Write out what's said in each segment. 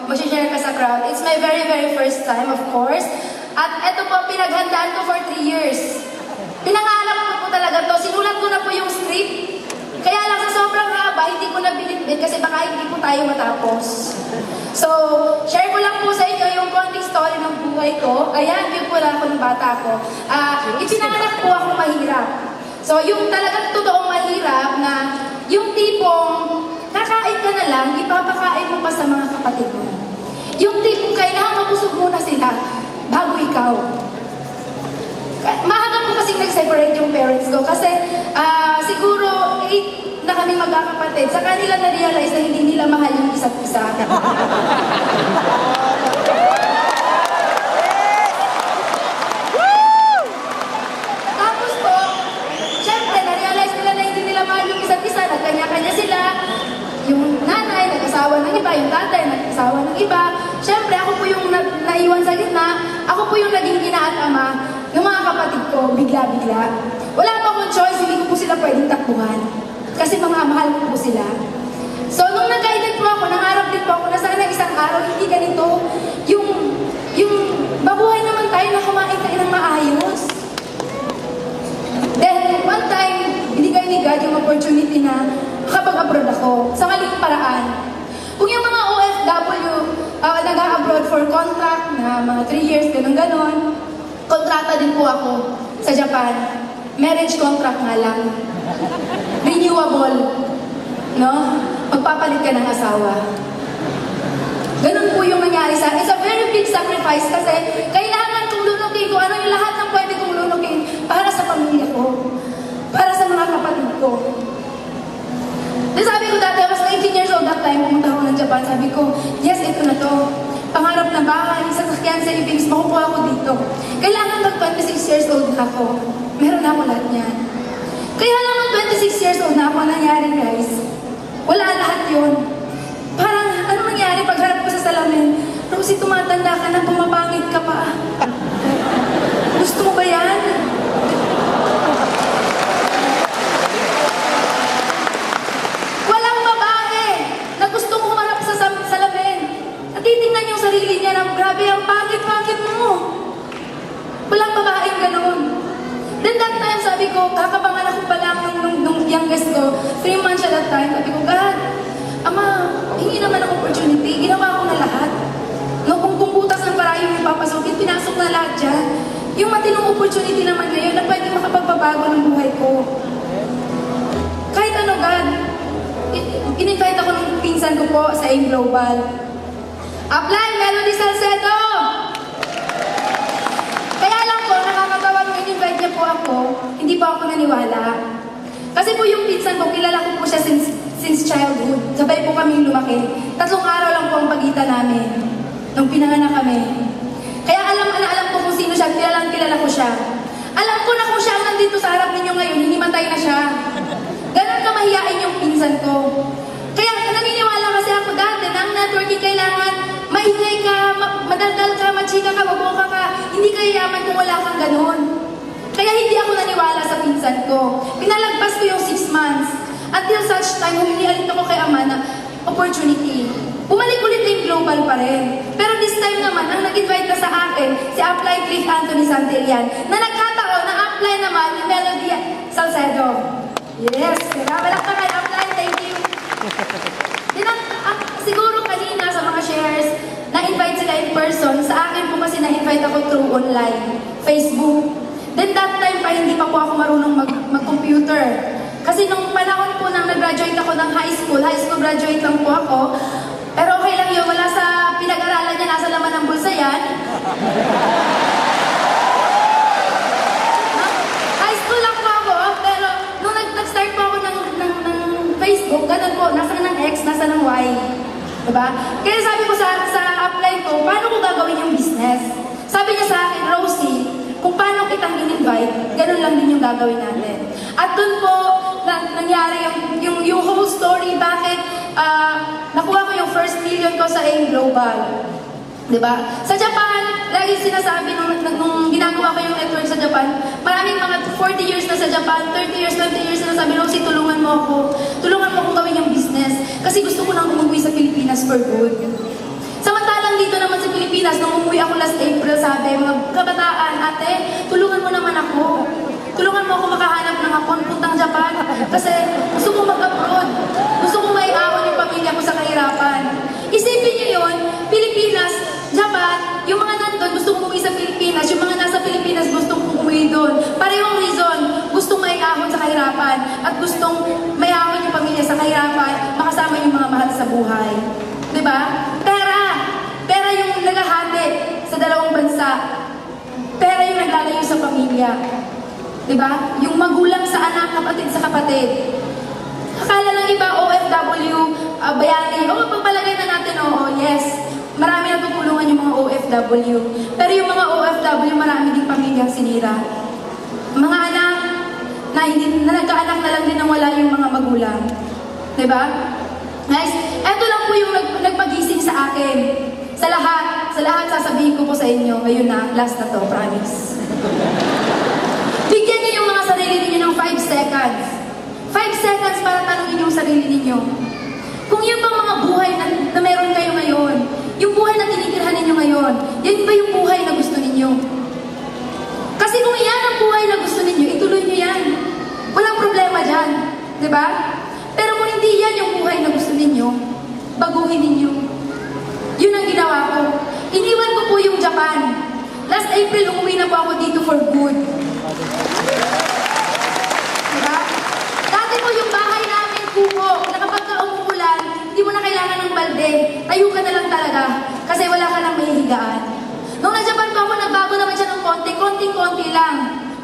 mag-share ka sa crowd. It's my very, very first time, of course. At ito po, pinaghandaan ko for 3 years. Pinangarap ko po talaga to. Sinulat ko na po yung script. Kaya lang sa sobrang haba, hindi ko na binitbit kasi baka hindi po tayo matapos. So, share ko lang po sa inyo yung konting story ng buhay ko. Ayan, yun po lang ako ng bata ko. Ipinanganak po ako mahirap. So, yung talagang totoong mahirap na yung tipong kakain ka na lang, ipapakain mo pa sa mga kapatid mo. Yung tipong kailangan mabusog muna sila bago ikaw. Mahaba po kasing nag-separate yung parents ko kasi siguro 8 na kami magkakapatid. Sa kanila na-realize na hindi nila mahal yung isa't isa. Tapos po, syempre, na-realize nila na hindi nila mahal yung isa't isa. Nagkanya-kanya sila. Yung nanay, nag-asawa ng iba. Yung tatay, nag-asawa ng iba. Syempre, ako po yung naiwan sa gitna. Ako po yung naging ina at ama. Yung mga kapatid ko, bigla-bigla. Wala pa akong choice, hindi ko po sila pwedeng takbuhan. Kasi mga mahal ko po sila. So, nung nagka-edad po ako, nangarap din po ako na sana isang araw, hindi ganito. Yung mabuhay naman tayo na kumain tayo ng maayos. Then, one time, binigay ni God yung opportunity na makapag-abroad ako sa maling paraan. Kung yung mga OFW, nag-abroad for contract na mga 3 years, ganun-ganon, kontrata din po ako sa Japan. Marriage contract nga lang. Renewable. No? Magpapalit ka ng asawa. Ganun po yung nangyari sa akin. It's a very big sacrifice kasi kailangan kong lunukin ko ano yung lahat ng pwede kong lunukin para sa pamilya ko. Para sa mga kapatid ko. Then sabi ko dati, I was 19 years old that time, pumunta ako ng Japan. Sabi ko, yes, ito na to. Pangarap na bahay, sasakyan, savings, makukuha ko dito. Kailangan mag-26 years old na ako. Meron na ako lahat niyan. Kaya lang 26 years old na ako, nangyari guys. Wala lahat yun. Parang, ano mangyari pagharap ko sa salamin? Rosie, tumatanda ka na, pumapangit ka pa. Gusto mo ba yan? Walang babae na gustong humarap sa salamin. At titingnan yung sarili niya na, grabe, ang pangit-pangit mo. Walang babaeng ganun. Then that time, sabi ko, kakapanganak ko pa lang nung youngest ko, 3 months siya that time. Sabi ko, God, Ama, hingi naman ang opportunity, ginawa ko na lahat. No, kung butas ng parayo yung papasukin, pinasok na lahat dyan. Yung matinong opportunity naman ngayon na pwede makapagpabago ng buhay ko. Kahit ano, God, in-invite ako ng pinsan ko po sa AIM Global. Apply, Melody Salcedo! Kaya lang po, nakakatawa nung in-invite niya po ako, hindi pa ako naniwala. Kasi po yung pinsan ko, kilala ko po siya since childhood. Sabay po kami lumaki. 3 araw lang po ang pagitan namin nung pinanganak kami. Kaya alam ko kung sino siya, kilala ko siya. Alam ko na kung siya ang nandito sa harap ninyo ngayon, hinimatay na siya. Ganon ka mahiyain yung pinsan ko. Kaya naniniwala kasi ako dati na ang networking kailangan maingay ka, madaldal ka, machika ka, maboka ka. Hindi ka yaman kung wala kang ganon. Kaya hindi ako naniwala sa pinsan ko. Pinalagpas ko yung 6 months. Until such time, humingi ulit ako kay Ama na opportunity. Bumalik ulit yung global pa rin. Pero this time naman, ang nag-invite na sa akin, si Apply Cliff Anthony Santillan, na nagkataon na apply naman ni Melody Salcedo. Yes, malak ka kay Apply, thank you. Siguro kanina sa mga shares, na-invite sila in person. Sa akin po kasi na-invite ako through online, Facebook. Then that time pa, hindi pa po ako marunong mag-computer. Kasi nung panahon po nang nag-graduate ako ng high school graduate lang po ako. Pero okay lang yun, wala sa pinag-aralan niya, nasa laman ng bulsa yan. High school lang po ako, pero nung nag-start po ako ng Facebook, ganun po, nasa ng X, nasa ng Y. Diba? Kaya sabi ko sa apply ko, paano ko gagawin yung business? Sabi niya sa akin, Rosie, kung paano kitang in-invite, ganun lang din yung gagawin natin. At dun po, nangyari yung whole story, bakit nakuha ko yung first million ko sa AIM Global. Diba? Sa Japan, lagi sinasabi nung ginagawa ko yung network sa Japan, maraming mga 40 years na sa Japan, 30 years, 20 years na sabi, Rosie, tulungan mo akong gawin yung business. Kasi gusto ko nang umuwi sa Pilipinas for good. nung last April sabi, mga kabataan, ate, tulungan mo naman ako. Tulungan mo ako makahanap ng hapon puntang Japan. Kasi gusto ko mag-abroad. Gusto ko maiahon yung pamilya ko sa kahirapan. Isipin niyo yun, Pilipinas, Japan, yung mga nandun gusto kong umuwi sa Pilipinas, yung mga nasa Pilipinas gustong umuwi doon. Parehong reason, gustong maiahon sa kahirapan at gustong maiahon yung pamilya sa kahirapan, makasama yung mga mahal sa buhay. Diba? Pera yung naghahati sa dalawang bansa. Pera yung naglalayo sa pamilya. Diba? Yung magulang sa anak, kapatid sa kapatid. Akala ng iba, OFW, bayani. O, pagpalagay na natin, oo, yes. Marami natutulungan yung mga OFW. Pero yung mga OFW, marami ding pamilyang sinira. Mga anak na nagkaanak na lang din nang wala yung mga magulang. Diba? Guys, eto lang po yung nagpagising sa akin. Sa lahat sasabihin ko po sa inyo. Ngayon na, last na to, promise. Bigyan niyo yung mga sarili ninyo ng 5 seconds. 5 seconds para tanungin yung sarili ninyo. Kung yun bang mga buhay na meron kayo ngayon, yung buhay na tinitirhan ninyo ngayon, yan ba yung buhay na gusto ninyo? Kasi kung yan ang buhay na gusto ninyo, ituloy nyo yan. Walang problema dyan. Diba? Pero kung hindi yan yung buhay na gusto ninyo, baguhin ninyo. Yun ang ginawa ko. Iniwan ko po yung Japan. Last April, umuwi na po ako dito for good. Diba? Dati po yung bahay namin, kuko, na kapag ka umuulan, hindi mo na kailangan ng balde. Tayo ka na lang talaga. Kasi wala ka nang mahihigaan. Nung nag-Japan po ako, nagbago naman siya ng konting-konti lang.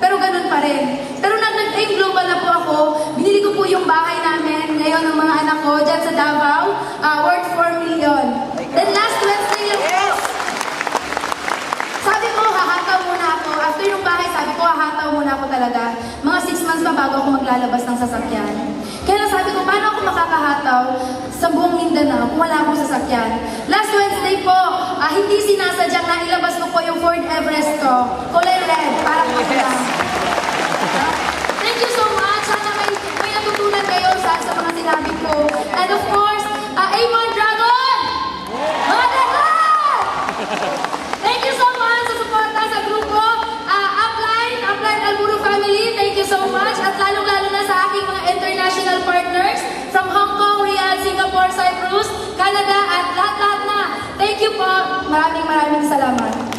Pero ganun pa rin. Pero nag-aim global na po ako, binili ko po yung bahay namin ngayon ng mga anak ko dyan sa Davao, worth 4 million. Then last Wednesday lang po, sabi ko, hahataw muna ako. After yung bahay, sabi ko, hahataw muna ako talaga. Mga 6 months pa bago ako maglalabas ng sasakyan. Kaya lang sabi ko, paano ako makakahataw sa buong Mindanao kung wala akong sasakyan? Last Wednesday po, hindi sinasadyang na ilabas ko po yung Ford Everest ko. Kulay red, para po lang. Thank you so much. Sana may natutunan kayo sa mga sinabi ko. And of course, Amon Dragon! Mga Dragon! Thank you so much sa suporta sa grupo. Upline Alburo family, thank you so much. At lalong-lalo na sa aking mga international partners from Hong Kong, Riyadh, Singapore, Cyprus, Canada, at lahat-lahat na. Thank you po. Maraming salamat.